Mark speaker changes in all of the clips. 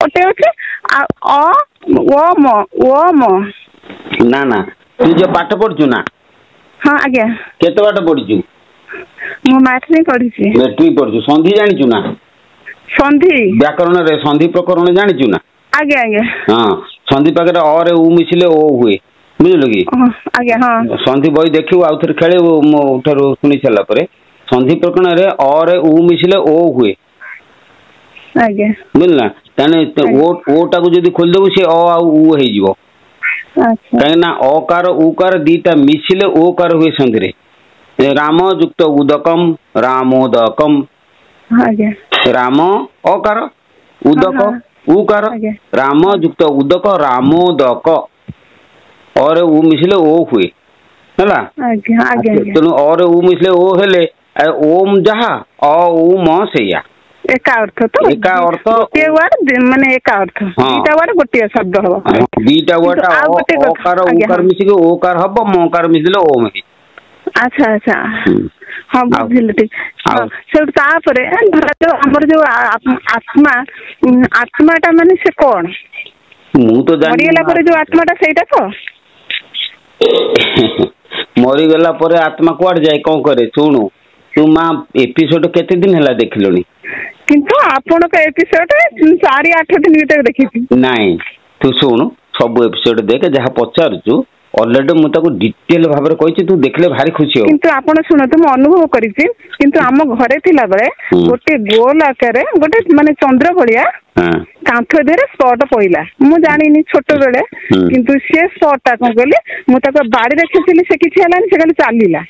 Speaker 1: ଗୋଟେ ଅଛି ଓମ
Speaker 2: ନା ନା ତୁ ଯୋଉ ପାଠ ପଢୁଛୁ ନା?
Speaker 1: ହଁ ଆଜ୍ଞା।
Speaker 2: କେତେ ପାଠ ପଢିଛୁ?
Speaker 1: ମୁଁ ମାଟ୍ରିକ ପଢିଛି।
Speaker 2: ମେଟ୍ରିକ ପଢିଛୁ। ସନ୍ଧି ଜାଣିଛୁ ନା?
Speaker 1: ସନ୍ଧି
Speaker 2: ବ୍ୟାକରଣରେ ସନ୍ଧି ପ୍ରକରଣ ଜାଣିଛୁ ନା?
Speaker 1: ଆଜ୍ଞା ଆଜ୍ଞା।
Speaker 2: ହଁ ସନ୍ଧି ପାଖରେ ଅ ରେ ଉ ମିଶିଲେ ଓ ହୁଏ, ବୁଝିଲୁ କି?
Speaker 1: ଆଜ୍ଞା ହଁ।
Speaker 2: ସନ୍ଧି ବହି ଦେଖିବୁ ଆଉ ଥରେ ଖେଳିବୁ ମୋ ଠାରୁ ଶୁଣି ସାରିଲା ପରେ। ସନ୍ଧି ପ୍ରକରଣରେ ଅ ରେ ଉ ମିଶିଲେ ଓ ହୁଏ,
Speaker 1: ଆଜ୍ଞା
Speaker 2: ବୁଝିଲ ନା? ତାହେଲେ ଓ ଟାକୁ ଯଦି ଖୋଲିଦେବୁ ସେ ଅ ଆଉ ଉ ହେଇଯିବ।
Speaker 1: ଆଚ୍ଛା
Speaker 2: କାହିଁକି ନା ଅକାର ଉକାର ଦିଟା ମିଶିଲେ ଓକାର ହୁଏ ସନ୍ଧିରେ। ରାମ ଯୁକ୍ତ ଉଦକମ୍ ରାମୋଦକମ୍।
Speaker 1: ଆଜ୍ଞା।
Speaker 2: ରାମ ଅକାର
Speaker 1: ହଁ
Speaker 2: ଉଦକ
Speaker 1: ହଁ
Speaker 2: ଉକାର
Speaker 1: ଆଜ୍ଞା
Speaker 2: ରାମ ଯୁକ୍ତ ଉଦକ ରାମୋଦକ। ଅ ରେ ଉ ମିଶିଲେ ଓ ହୁଏ ହେଲା।
Speaker 1: ଆଜ୍ଞା ଆଜ୍ଞା ଆଜ୍ଞା।
Speaker 2: ତେଣୁ ଅ ରେ ଉ ମିଶିଲେ ଓ ହେଲେ ଓମ୍ ଯାହା ଅ ଉ ମ ସେଇଆ।
Speaker 1: ଏକା ଅର୍ଥ ତ
Speaker 2: ଏକା ଅର୍ଥ
Speaker 1: ଗୋଟିଏ ୱାର୍ଡ ମାନେ ଏକା ଅର୍ଥ
Speaker 2: ହଁ
Speaker 1: ଦିଟା ୱାର୍ଡ ଗୋଟିଏ ଶବ୍ଦ ହବ।
Speaker 2: ଦିଟା
Speaker 1: କିନ୍ତୁ
Speaker 2: ୱାର୍ଡ
Speaker 1: ଆଉ ଗୋଟେ କଥା
Speaker 2: ଅକାର
Speaker 1: ଆଜ୍ଞା ହଁ
Speaker 2: ଉକାର ମିଶିକି ଓକାର ହବ ମକାର ମିଶିଲେ ଓମ୍ ହେଇଯିବ।
Speaker 1: ଆଚ୍ଛା ଆଚ୍ଛା ହଁ
Speaker 2: ଆଉ
Speaker 1: ବୁଝିଲି ଠିକ ହଁ।
Speaker 2: ଆଉ
Speaker 1: ସେଠୁ ତାପରେ ଧରାଯାଉ ଆମର ଯୋଉ ଆତ୍ମା ଟା ମାନେ ସେ କଣ?
Speaker 2: ମୁଁ ତ ଜାଣିନି
Speaker 1: ମରିଗଲା ପରେ ଯୋଉ ଆତ୍ମା ଟା ସେଇଟା ତ?
Speaker 2: ମରିଗଲା ପରେ ଆତ୍ମା କୁଆଡେ ଯାଏ କଣ କରେ ଶୁଣୁ ତୁ ମା ଏପିସୋଡ କେତେ ଦିନ ହେଲା ଦେଖିଲୁଣି?
Speaker 1: କିନ୍ତୁ ଆପଣଙ୍କ ଏପିସୋଡ 4-8 ଦିନ ଭିତରେ ଦେଖିଛି।
Speaker 2: ନାଇଁ ତୁ ଶୁଣୁ ସବୁ ଏପିସୋଡ ଦେଖେ ଯାହା ପଚାରୁଛୁ ଅଲରେଡି ମୁଁ ତାକୁ ଡିଟେଲ ଭାବରେ କହିଛି ତୁ ଦେଖିଲେ ଭାରି ଖୁସି ହବୁ।
Speaker 1: କିନ୍ତୁ ଆପଣ ଶୁଣନ୍ତୁ ମୁଁ ଅନୁଭବ କରିଛି କିନ୍ତୁ ଆମ ଘରେ ଥିଲାବେଳେ ଗୋଟେ ଗୋଲ ଆକାରରେ ଗୋଟେ ମାନେ ଚନ୍ଦ୍ର ଭଳିଆ କାନ୍ଥ ଦେହରେ ସ୍ପଟ ପଇଲା ମୁଁ ଜାଣିନି ଛୋଟ ବେଳେ କିନ୍ତୁ ସେ ସ୍ପଟ ଟା କଣ କହିଲି ମୁଁ ତାକୁ ବାଡିରେ ଖେଚିଲି ସେ କିଛି ହେଲାନି ସେ ଖାଲି ଚାଲିଲା।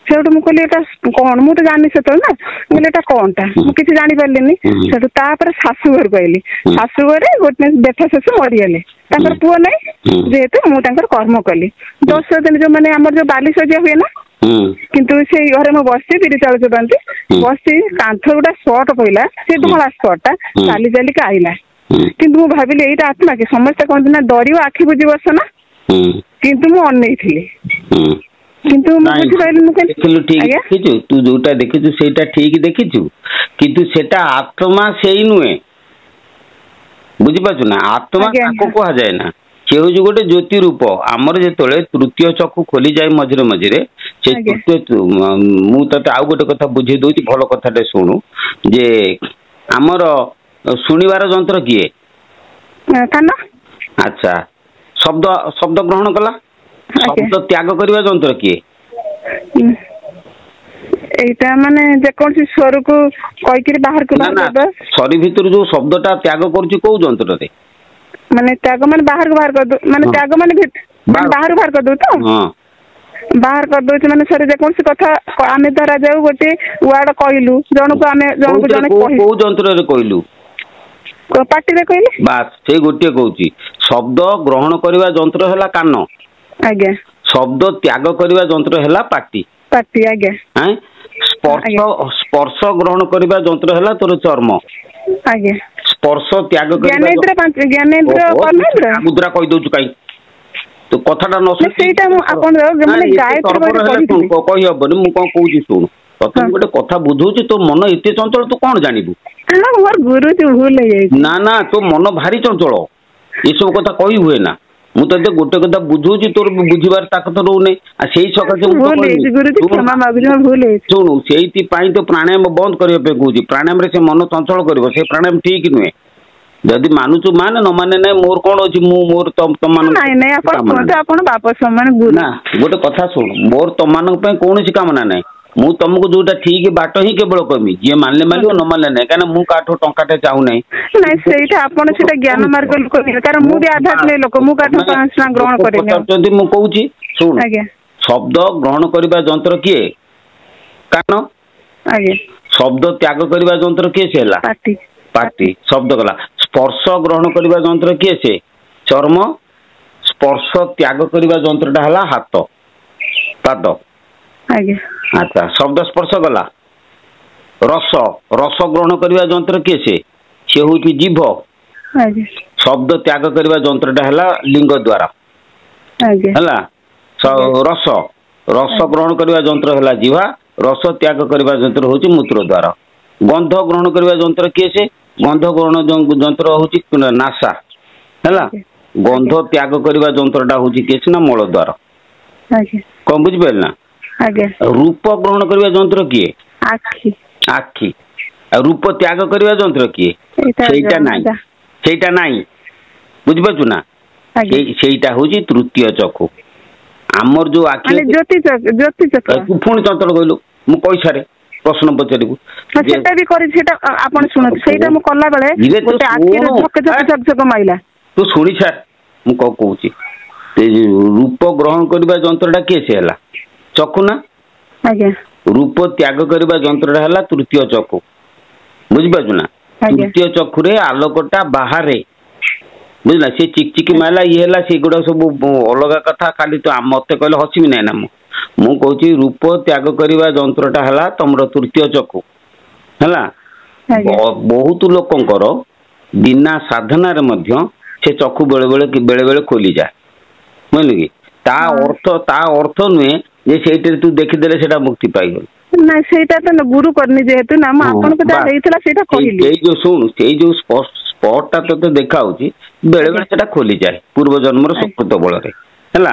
Speaker 1: ସେଠୁ ମୁଁ କହିଲି ଏଟା କଣ ମୁଁ ତ ଜାଣିନି ସେତେବେଳେ ନା ମୁଁ କହିଲି ଏଟା କଣଟା ମୁଁ କିଛି ଜାଣିପାରିଲିନି। ସେଠୁ ତାପରେ ଶାଶୁ ଘରକୁ ଆଇଲି ଶାଶୁ ଘରେ ଗୋଟେ ଦେଠ ଶାଶୁ ମରିଗଲେ ତାଙ୍କର ପୁଅ ନାହିଁ ଯେହେତୁ ମୁଁ ତାଙ୍କର କର୍ମ କଲି 10 ଦିନ ଯୋଉ ମାନେ ଆମର ଯୋଉ ବାଲି ସଜା ହୁଏ ନା କିନ୍ତୁ ସେଇ ଘରେ ମୁଁ ବସିଛି ବିରି ଚାଉଳ ଚୋବାନ୍ତି ବସି କାନ୍ଥ ଗୁଟା ସ୍ପଟ ପଇଲା ସେ ଧଳା ସ୍ପଟ ଟା ଚାଲି ଚାଲିକି ଆଇଲା କିନ୍ତୁ ମୁଁ ଭାବିଲି ଏଇଟା ଆତ୍ମା କି ସମସ୍ତେ କହନ୍ତି ନା ଡରିବ ଆଖି ବୁଜି ବସ ନା କିନ୍ତୁ ମୁଁ ଅନେଇଥିଲି କିନ୍ତୁ ମୁଁ ବୁଝିପାରିଲି ମୁଁ
Speaker 2: ଦେଖିଲୁ ଠିକ
Speaker 1: ଆଜ୍ଞା
Speaker 2: ଦେଖିଛୁ ତୁ ଯୋଉଟା ଦେଖିଛୁ ସେଇଟା ଠିକ ଦେଖିଛୁ କିନ୍ତୁ ସେଟା ଆତ୍ମା ସେଇ ନୁହେଁ ବୁଝିପାରୁଛୁ ନା ଆତ୍ମା
Speaker 1: ଆଜ୍ଞା
Speaker 2: ତାକୁ କୁହାଯାଏ ନା ସେ ହଉଛି ଗୋଟେ ଜ୍ୟୋତି ରୂପ ଆମର ଯେତେବେଳେ ତୃତୀୟ ଚକ୍ଷୁ ଖୋଲିଯାଏ ମଝିରେ ମଝିରେ ସେ
Speaker 1: ଆଜ୍ଞା
Speaker 2: ତୃତୀୟ ମୁଁ ତତେ ଆଉ ଗୋଟେ କଥା ବୁଝେଇ ଦଉଛି ଭଲ କଥାଟେ ଶୁଣୁ ଯେ ଆମର ଶୁଣିବାର ଯନ୍ତ୍ର କିଏ?
Speaker 1: କାନ।
Speaker 2: ଆଚ୍ଛା ଶବ୍ଦ ଗ୍ରହଣ କଲା
Speaker 1: ଆଜ୍ଞା
Speaker 2: ଶବ୍ଦ ତ୍ୟାଗ କରିବା ଯନ୍ତ୍ର କିଏ?
Speaker 1: ଏଇଟା ମାନେ ଯେକୌଣସି ସ୍ୱରକୁ କହିକିରି ବାହାରକୁ ବାହାର କରିଦବା।
Speaker 2: ସରି ଭିତରୁ ଯୋଉ ଶବ୍ଦ ଟା ତ୍ୟାଗ କରୁଛି କୋଉ ଯନ୍ତ୍ରରେ?
Speaker 1: ମାନେ ତ୍ୟାଗ ମାନେ ବାହାରକୁ ବାହାର କରିଦଉ ମାନେ ତ୍ୟାଗ ମାନେ ବାହାରୁ ବାହାର କରିଦଉ ତ? ବାହାର କରିଦଉଛି ମାନେ ସରେ ଯେକୌଣସି କଥା ଆମେ ଧରା ଯାଉ ଗୋଟେ ୱାର୍ଡ କହିଲୁ ଜଣକୁ ଆମେ ଜଣକୁ ଜଣେ
Speaker 2: କୋଉ ଯନ୍ତ୍ରରେ କହିଲୁ?
Speaker 1: ପାଟିରେ କହିଲି।
Speaker 2: ବାସ୍ ସେଇ ଗୋଟିଏ କହୁଛି ଶବ୍ଦ ଗ୍ରହଣ କରିବା ଯନ୍ତ୍ର ହେଲା କାନ।
Speaker 1: ଆଜ୍ଞା।
Speaker 2: ଶବ୍ଦ ତ୍ୟାଗ କରିବା ଯନ୍ତ୍ର ହେଲା ପାଟି।
Speaker 1: ପାଟି ଆଜ୍ଞା ଆଜ୍ଞା
Speaker 2: ସ୍ପର୍ଶ ଗ୍ରହଣ କରିବା ଯନ୍ତ୍ର ହେଲା ତୋର ଚର୍ମ।
Speaker 1: ଆଜ୍ଞା
Speaker 2: ସ୍ପର୍ଶ ତ୍ୟାଗ କରିବା
Speaker 1: କର୍ମେନ୍ଦ୍ର
Speaker 2: ଆଗୁତୁରା କହିଦଉଛୁ କାଇଁ ତୁ କଥାଟା ନ
Speaker 1: ନା ସେଇଟା ମୁଁ ଆପଣ ମାନେ
Speaker 2: ନାଇଁ ଏତେ
Speaker 1: ଗାୟତ୍ରୀ
Speaker 2: ତରବର
Speaker 1: ବହିରେ
Speaker 2: ହେଲେ
Speaker 1: ପଢିଥିଲି
Speaker 2: କହିହବନି ମୁଁ କଣ କହୁଛି ଶୁଣୁ ତତେ ମୁଁ ଗୋଟେ କଥା ବୁଝଉଛି ତୋ ମନ ଏତେ ଚଞ୍ଚଳ ତୁ କଣ ଜାଣିବୁ?
Speaker 1: ମୋର ଗୁରୁଜୀ ଭୁଲ ହେଇଯାଇଛି।
Speaker 2: ନା ତୋ ମନ ଭାରି ଚଞ୍ଚଳ ଏସବୁ କଥା କହି ହୁଏ ନା ମୁଁ ତତେ ଗୋଟେ କଥା ବୁଝଉଛି ତୋର ବୁଝିବାର ତାକତ ରହୁନି ଆଉ ସେଇ ସକାଶେ ମୁଁ ତ
Speaker 1: ଭୁଲ
Speaker 2: କହିନି
Speaker 1: ହେଇଛି ଗୁରୁଜୀ କ୍ଷମା ମାଗୁଛି ମୋର ଭୁଲ ହେଇଛି।
Speaker 2: ଶୁଣୁ ସେଇଥିପାଇଁ ତ ପ୍ରାଣାୟାମ ବନ୍ଦ କରିବା ପାଇଁ କହୁଛି ପ୍ରାଣାୟାମରେ ସେ ମନ ଚଞ୍ଚଳ କରିବ ସେ ପ୍ରାଣାୟାମ ଠିକ ନୁହେଁ ଯଦି ମାନୁଛୁ ମାନେ ନ ମାନେ ନାହିଁ ମୋର କଣ ଅଛି ମୁଁ ମୋର
Speaker 1: ନାଇଁ ନାଇଁ ଆପଣ
Speaker 2: କାମନା
Speaker 1: କୁହନ୍ତୁ
Speaker 2: ନାହିଁ
Speaker 1: ଆପଣ ବାପ ସମାନ ଗୁରୁ।
Speaker 2: ନା ଗୋଟେ କଥା ଶୁଣୁ ମୋର ତମମାନଙ୍କ ପାଇଁ କୌଣସି କାମନା ନାହିଁ ମୁଁ ତମକୁ ଯୋଉଟା ଠିକ ବାଟ ହିଁ କେବଳ କହିବି ଯିଏ ମାନିଲେ ମାନିବ ନ ମାନିଲେ ନାହିଁ କାହିଁକିନା ମୁଁ କାହାଠୁ ଟଙ୍କାଟେ ଚାହୁଁନାହିଁ।
Speaker 1: ନାଇଁ ସେଇଟା ଆପଣ ସେଇଟା ଜ୍ଞାନ ମାର୍ଗ ଲୋକ କାରଣ ମୁଁ ବି ଆଧ୍ୟାତ୍ମିକ ଲୋକ ମୁଁ କାହାଠୁ 5 ଟଙ୍କା ଗ୍ରହଣ କରେନି ଆଉ।
Speaker 2: ପଚାରୁଛନ୍ତି ମୁଁ କହୁଛି ଶୁଣୁ
Speaker 1: ଆଜ୍ଞା
Speaker 2: ଶବ୍ଦ ଗ୍ରହଣ କରିବା ଯନ୍ତ୍ର କିଏ? କାନ।
Speaker 1: ଆଜ୍ଞା
Speaker 2: ଶବ୍ଦ ତ୍ୟାଗ କରିବା ଯନ୍ତ୍ର କିଏ ସେ ହେଲା ପାଟି ଶବ୍ଦ କଲା ସ୍ପର୍ଶ ଗ୍ରହଣ କରିବା ଯନ୍ତ୍ର କିଏ ସେ ଚର୍ମ ସ୍ପର୍ଶ ତ୍ୟାଗ କରିବା ଯନ୍ତ୍ରଟା ହେଲା ହାତ ପାଦ।
Speaker 1: ଆଜ୍ଞା
Speaker 2: ଆଚ୍ଛା ଶବ୍ଦ ସ୍ପର୍ଶ କଲା ରସ ଗ୍ରହଣ କରିବା ଯନ୍ତ୍ର କିଏ ସେ ହଉଛି ଜିଭ।
Speaker 1: ଆଜ୍ଞା
Speaker 2: ଶବ୍ଦ ତ୍ୟାଗ କରିବା ଯନ୍ତ୍ରଟା ହେଲା ଲିଙ୍ଗ ଦ୍ୱାର
Speaker 1: ଆଜ୍ଞା
Speaker 2: ହେଲା ରସ ଗ୍ରହଣ କରିବା ଯନ୍ତ୍ର ହେଲା ଜିହ୍ବା ରସ ତ୍ୟାଗ କରିବା ଯନ୍ତ୍ର ହଉଛି ମୂତ୍ର ଦ୍ୱାର। ଗନ୍ଧ ଗ୍ରହଣ କରିବା ଯନ୍ତ୍ର କିଏ ସେ गंध ग्रहण जंत्र होची नासा हैला गंध त्याग करबा जंत्रटा होची केस ना मल द्वार कौन बुझ पाइल ना रूप ग्रहण करबा जंत्र किए
Speaker 1: आखी
Speaker 2: आखी रूप त्याग करबा जंत्र किए सेटा नाही बुझ पाछु ना सेटा होची तृतीय चक्षु आमर जो आखि
Speaker 1: ज्योति चक्र
Speaker 2: पुणी चंचल कहलु मु पैसा प्रश्न पचारू
Speaker 1: सेटा भी करी सेटा आपण सुन सेटा मु कला बेले गोटे आखि रे झक झक झक झक माइला
Speaker 2: तू सुनी छार मु को कहूची रूप ग्रहण करबा जंत्रटा के से हला चक्षु ना
Speaker 1: आज्ञा
Speaker 2: रूप त्याग करबा जंत्रटा हला तृतीय चक्षु बुझि पाछु ना तृतीय चक्षु रे आलोकटा बाहरे बुझला से चिकचिकी माला ये हला से गुडा सब अलगा कथा खाली तो मते कहले हसिबि नै ना मु कहूची रूप त्याग करबा जंत्रटा हला तमरो तृतीय चक्षु हला बहुत लोकंकर बिना साधना रे मध्य से चक्षु बेले बेले खोली जाए बुझल कि ता अर्थ नुहे जे सेठी तू देखि देले सेटा मुक्ति पाई गल
Speaker 1: ना सेटा तो गुरु करनी जेहेतु ना म आपन को दा देइतला सेटा कहिली
Speaker 2: ए जो सुन से जो स्पॉट ता तो देखा होची बेले बेले सेटा खोली जाए पूर्व जन्म रो सुकृत बल रे हला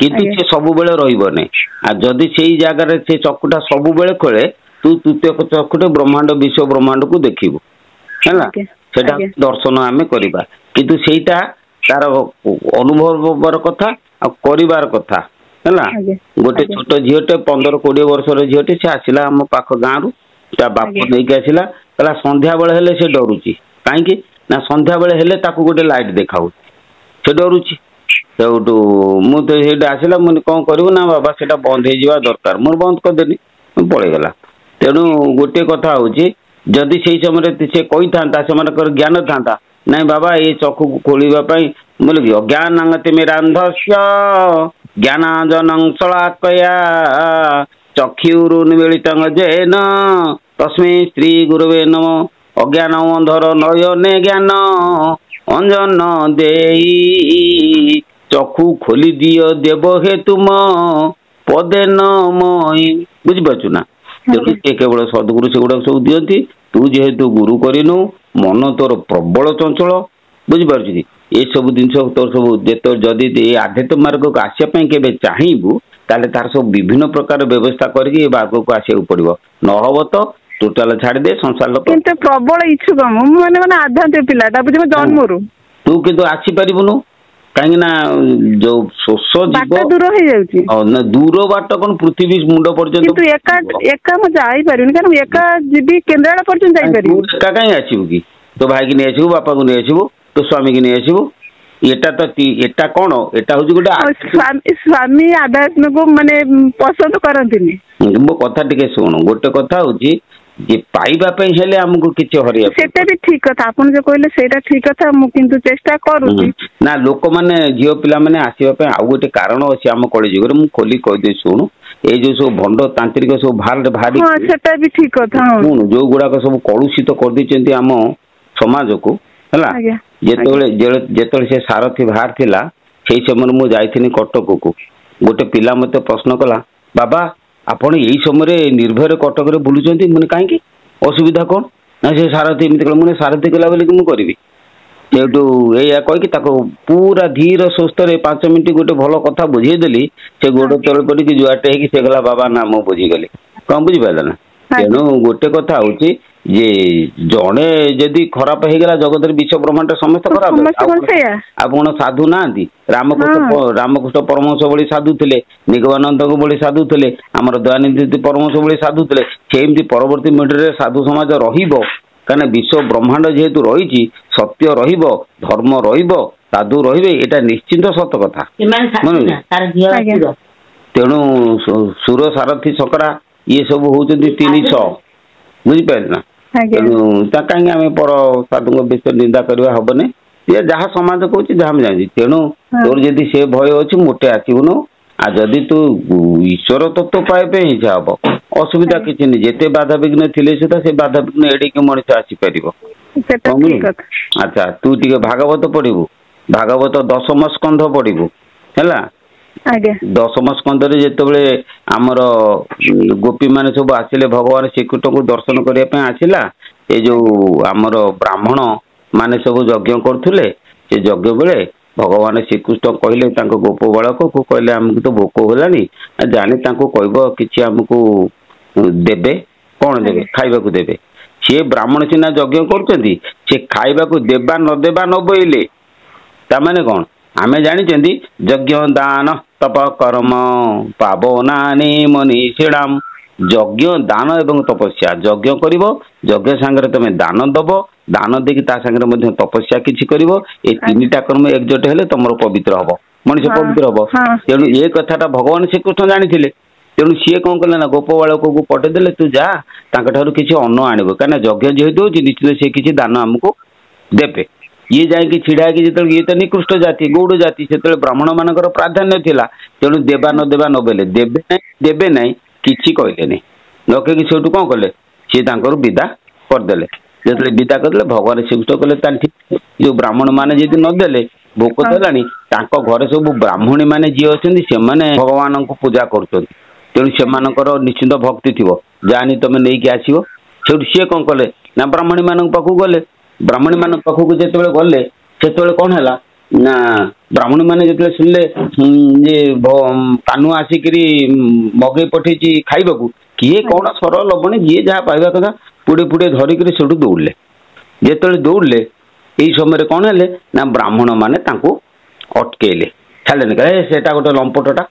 Speaker 2: किंतु से सब बेले रहिबो नै आ जदी सेही जागा रे से चक्षुटा सब बेले खोले तू तृतीय चक्षुटे ब्रह्मांड विश्व ब्रह्मांड को देखिबो हला सेटा दर्शन आमे करिबा किंतु सेटा तार अनुभव कथा आ करिवार कथा हला गोटे छोट झीटे 15-20 वर्ष रे झीटे से आसिला हम पाख गाँ रु ता बाप नै के आसिला कला संध्या बेले हेले से डरुची काहे कि ना संध्या बेले हेले ताकू गोटे लाइट देखाउ से डरुची सेउटू मु तो सेटा आसिला मुनि कोन करिवो ना बाबा सेटा बंद हे जिवा दरकार मोर बंद कर देनी पळे गला तेनु गोटे कथा होची जदि सेही समय से कही था से ज्ञान था नहीं बाबा ये चक्षु खोलिबा पई बोले कि अज्ञानंगति मेरांधस्य ज्ञानांजनं शलाकया चक्षुरुन्मीलितं येन तस्मै श्री गुरुवे नमः अज्ञानम् अंधर नयने ज्ञान अंजन देई चक्षु खोली दियो देव हे तुम पदे नमय बुझि पाछु ना केवल सदगुरु से गुड़ा सब दियंती तू जेहेतु गुरु करिनु मन तोर प्रबल चंचल बुझिपार ये सब जिन तोर सब जदि आध्यात्म मार्ग को आसापी के चाहबू ताले तार सब विभिन्न प्रकार व्यवस्था करके मार्ग को आसू पड़ो नहब तो टोटाल छाड़ दे संसार लोक
Speaker 1: प्रबल इच्छुक माने आध्यात्मिक पिलाटा बुझे जन्मरू तू
Speaker 2: किंतु आसी पारिबुनु कहीं ना जो शोष
Speaker 1: दूर हो जाउची
Speaker 2: दूर बाट कौन पृथ्वी मुंड पर्यंत
Speaker 1: किंतु एका एका म जाई परिन कारण एका जीबी केंद्राला पर्यंत जाई परिन
Speaker 2: एका काई आसीबु की तो भाई की नै आसीबु बापा को नै आसीबु तो स्वामी की नै आसीबु एटा कौन एटा होजी गोटे
Speaker 1: स्वामी आध्यात्म को माने पसंद करंतिनी
Speaker 2: मो कथा टिके सुन गोटे कथा होजी जे पाइबा पई हेले हमको किछ हरिया
Speaker 1: सेटा भी ठीक कथा आपन जे कहले सेटा ठीक कथा मु किंतु चेष्टा करूची
Speaker 2: ना लोक माने जियो पिला माने आसीबा पई आ गोटे कारण अछि हम कॉलेज रे मु खोली कह दे सुनु ए जो सब भंड तांत्रिक सब भारी
Speaker 1: हां सेटा भी ठीक कथा
Speaker 2: सुनु जो गुडा को सब कलुषित कर दिचंती हम समाज को हला जेतोले से सारथी बाहर थिला सेही समय मु जाइथिनी कटक को गोटे पिला मते प्रश्न कला बाबा आपण यही समय निर्भय कटक रे बुलुचंती माने काहे की असुविधा कोन ना से सारथी एमती कला माने सारथी कला बोले कि मु करबी सेटू एया कहि कि ताको पूरा धीर सुस्थ रे 5 मिनिट गोटे भलो कथा बुझे देली से गोड़ तळ पड़ी कि जुआटे कि से गला बाबा ना मु बुझी गली कम बुझी पाला ना तेनु गोटे कथा होची जे जणे जदि खराब हे गला जगत रे विश्व ब्रह्मांड समस्त खराब आपण साधु नांती रामकृष्ण परमहंस बळी साधु थिले निगमानंद को बळी साधु थिले हमर दयानंद परमहंस बळी साधु थिले सेमती परवर्ती मिडर रे साधु समाज रहिबो काना विश्व ब्रह्मांड जेहेतु रही सत्य रहिबो धर्म रहिबो साधु रहिबे एटा निश्चित सत कथा तेणु सुर सारथी सकरा ये सब होचंती 300 बुझी पाइल ना कहीं आम पर साधु विषय निंदा करवा हेनी ये जहाँ समाज कौच जहाँ जानी तेणु तोर जदि से भय अच्छी मोटे आसबुनु आ जदि तू ईश्वर तत्व पाइबे इच्छा हम असुविधा किसी नहीं जिते बाधा विघ्न थे सुधा से बाधा विघ्न एड़े मनीष आसीपर अच्छा तू टे भागवत पढ़ू भागवत 10 स्कंध पढ़ू है 10 स्कंद जिते आमर गोपी मान सब आसिले भगवान श्रीकृष्ण को दर्शन करने आसला ए जो आमर ब्राह्मण माने सब यज्ञ करथुले से यज्ञ बेले भगवान श्रीकृष्ण कहले गोप बालक को कहले आमको तो भोक होलानी जाने कहब कि आमको देबे कौन देबे खाइबा को देबे सी ब्राह्मण सीना यज्ञ करुँचे सी खाइबा को देबा न देबा न बोइले तामाने कौन आमे जानी यज्ञ दान तप कर्म पावनानि मनीषिणाम यज्ञ दान एवं तपस्या यज्ञ करिवो यज्ञ सांगरे तमे दान दबो दान देकी ता सांगरे मध्ये तपस्या किछि करिवो ए तीनटा कर्म एकजुट हेले तमरो पवित्र हबो मनुष्य पवित्र हबो तेणु ए कथाटा भगवान श्रीकृष्ण जानिथिले तेणु सी कौन कले ना गोप बालक को पठेदेले तू जा तांकठारु किछि अन्न आनिबो काना यज्ञ जेहेतु होछि निश्चित से किछि दान हमको देबे ये जाए छिड़ा कि जो ये तो निकृष्ट जाति गौड़ जाति से ब्राह्मण मानकर प्राधान्य थिला तेणु देवा न देवा न बोले देबे नहीं किछि कहले नहीं नके कि सेठू कौन कले सी विदा करदे जो विदा करदे भगवान श्रीकृष्ण कले ठीक जो ब्राह्मण मैंने जी नदेले भोक देलानी घरे सब ब्राह्मणी मैंने जी अच्छा से भगवान को पूजा कर तेणु से निश्चिंत भक्ति थी जानी तुम नहीं आसो से सी कौन कले ना ब्राह्मणी मान पाखक गले ब्राह्मणी मान पाखक जो गले से कौन है ना ब्राह्मणी मैंने जो शुणिले जे कानु आसिक मगे पठे खाइबा किए कौन सर लबणी जी जहाँ पाइबा कथा पुड़े पुड़े धरिक दौड़े जो दौड़े यही समय कौन है ना ब्राह्मण मैंने अटकेले छाड़े कहे से गोटे लंपटटा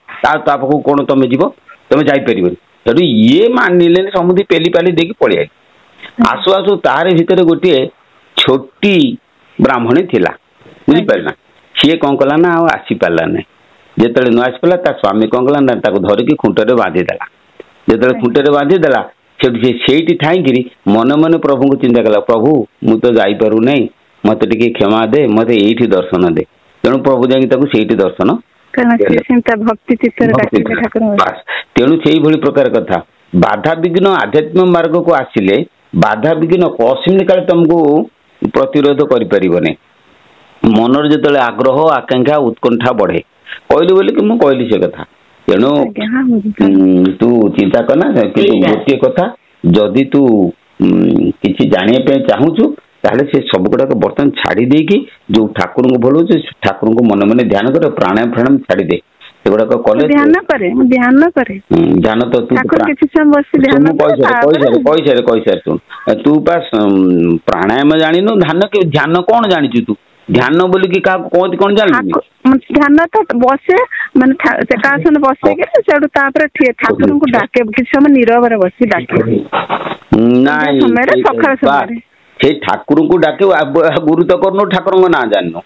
Speaker 2: पाख कौन तुम जीव तुम जापर तेणु ये मानिले समुदी पेली पाली देकी पलि आसु आसु तार भितर गोटे छोटी ब्राह्मणी थिला बुझीपारा सी कौन कला ना आसी पारा ना जो न आसी पारा ता स्वामी कौन कला ना धरिकी खुंटे बांधीदेला जो खुंटे बांधीदेला से थाई मन मन प्रभु को चिंता कला प्रभु मु तो जापारू ना मत टे क्षमा दे मत ये दर्शन दे तेणु प्रभु जाकि दर्शन तेणु से प्रकार कथा बाधा विघ्न आध्यात्मिक मार्ग को आसिले बाधा विघ्न कसिम काले तुमको प्रतिरोध करें मनर जो आग्रह आकांक्षा उत्कंठा बढ़े कहली बोली कि मुझे से कथा तेणु तू चिंता करना गोटे कथा जदि तू किसी जानापी चाहूचु ताले से सब गुड़ाक बर्तमान छाड़ी देकी जो ठाकुर को भलो ठाकुर को मन मन ध्यान कर प्राणायाम प्राणायाम छाड़ी दे सेगुड़ाक कले ध्यान तो तू कैसे सुन तू पास प्राणायाम जानिनु ध्यान कौन जानी तू ध्यान बोल कि कहती कौन जानी
Speaker 1: ध्यान तो बसे माने सिंहासन बसे ठाकुर को डाके किसी समय नीरव बसी डाके
Speaker 2: से ठाकुर को डाके गुरु तो करनो ठाकुर को ना जाननो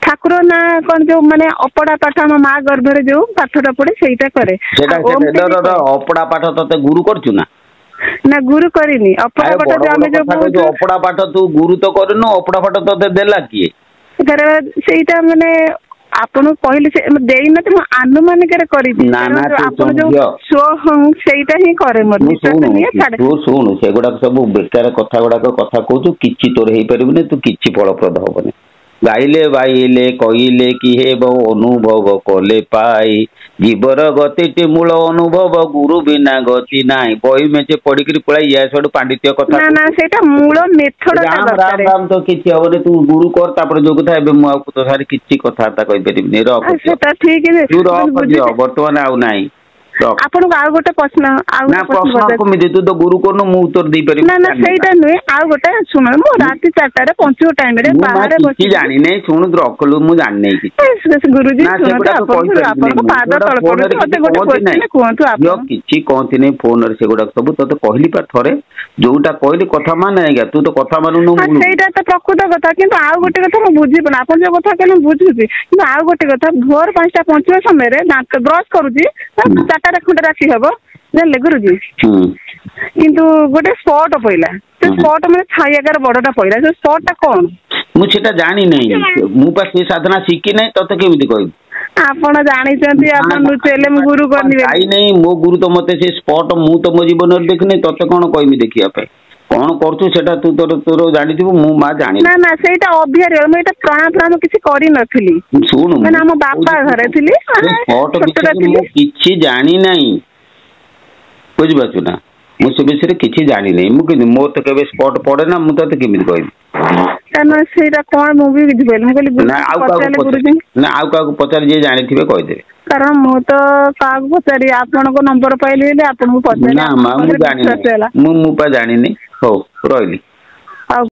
Speaker 1: ठाकुर ना कौन जो माने अपड़ा पाठ हम माँ गर्भरे जो पाठटा पड़े सेटा करे
Speaker 2: अपड़ा पाठ तते गुरु करछु ना
Speaker 1: ना गुरु करिनी अपड़ा पाठ जो
Speaker 2: अपड़ा पाठ तू गुरु तो करनो अपड़ा पाठ तते देला किए
Speaker 1: सेटा माने आपन कहले से देई न तो अनुमान करे करी
Speaker 2: ना ना
Speaker 1: आपन जो सोहं सेटा ही करे मत
Speaker 2: तू सुन से गुडा सब बेकार कथा गुडा कथा कहू किछि तोर हेई परिबने तू किछि फलप्रद होबने गाइले बाइले कहिले कि हे बहु अनुभव कले पाई जीवर गति मूल अनुभव गुरु बिना गति नाई बही मेचे पढ़ी पड़ाई या सब पांडित्य कथा
Speaker 1: ना ना सेटा मूल मेथड
Speaker 2: राम राम राम तो किछि होबे तू गुरु कर तापर जो कथा एबे मु आपको तो सारी किछि कथाता कहि परिबनी रख
Speaker 1: सेटा ठीक है
Speaker 2: तू रख दियो वर्तमान आउ नाही
Speaker 1: आपन को आउ गोटे प्रश्न आउ
Speaker 2: ना प्रश्न कमिति तू तो गुरु करनो मु उत्तर दे परिबी
Speaker 1: ना ना सेटा नुए आउ गोटे सुन मु राती 4टा रे पंचो टाइम रे बाहर
Speaker 2: बसी जानि नै सुन रखलु मु जानि नै कि
Speaker 1: गुरुजी सुन आपन को पाद तळ पड़े मते गोटे क्वेश्चन कोंतु आप
Speaker 2: यो किछि कोंति नै फोन रे से गोडा सब तो कहली पा थरे जोटा कहली कथा मान गया तू तो कथा मानु न
Speaker 1: सेटा तो प्रकृत कथा किंतु आउ गोटे कथा मु बुझी पना आपन जो कथा केन बुझुची किंतु आउ गोटे कथा भोर 5टा पंचो समय रे दांत ब्रश करूची 4टा खंड राशि हबो जानले गुरुजी किंतु गोटे स्पॉट पइला से स्पॉट में छायाकार बड़टा पइला से स्पॉटटा कोन
Speaker 2: मु सेटा जानि नै मु पास से साधना सिखि नै तते केमिति कहबी
Speaker 1: आपण जानि चंती आपण नुचेले मु गुरु करनी
Speaker 2: आई नै मो गुरु तो मते से स्पॉट मु तो मो जीवन रे देखने तते कोन कहबी देखिया पे कौन करछु सेटा तू तोर जानिथिबु मु मा जानि
Speaker 1: ना ना सेटा अभियर मैं एटा प्राण किछि करि नथिली
Speaker 2: सुनु
Speaker 1: मैं हम बापा घरे थिली
Speaker 2: स्पॉट किछि जानि नै बुझ बाछु ना ମୁଁ ସେ ବିଷୟରେ କିଛି ଜାଣିନି। ମୁଁ କିନ୍ତୁ ମୋର ତ କେବେ ସ୍ପଟ ପଡେ ନା, ମୁଁ ତତେ କେମିତି କହିବି?
Speaker 1: କାରଣ ସେଇଟା କଣ ମୁଁ ବି ବୁଝିପାରିଲି। ମୁଁ କହିଲି
Speaker 2: ନା ଆଉ କାହାକୁ ପଚାରି ଯିଏ ଜାଣିଥିବେ କହିଦେବେ।
Speaker 1: କାରଣ ମୁଁ ତ କାହାକୁ ପଚାରି ଆପଣଙ୍କ ନମ୍ବର ପାଇଲି ବୋଲି ଆପଣଙ୍କୁ ପଚାରି।
Speaker 2: ନା ମୁଁ ଜାଣିନି, ମୁଁ ପା ଜାଣିନି। ହଉ ରହିଲି।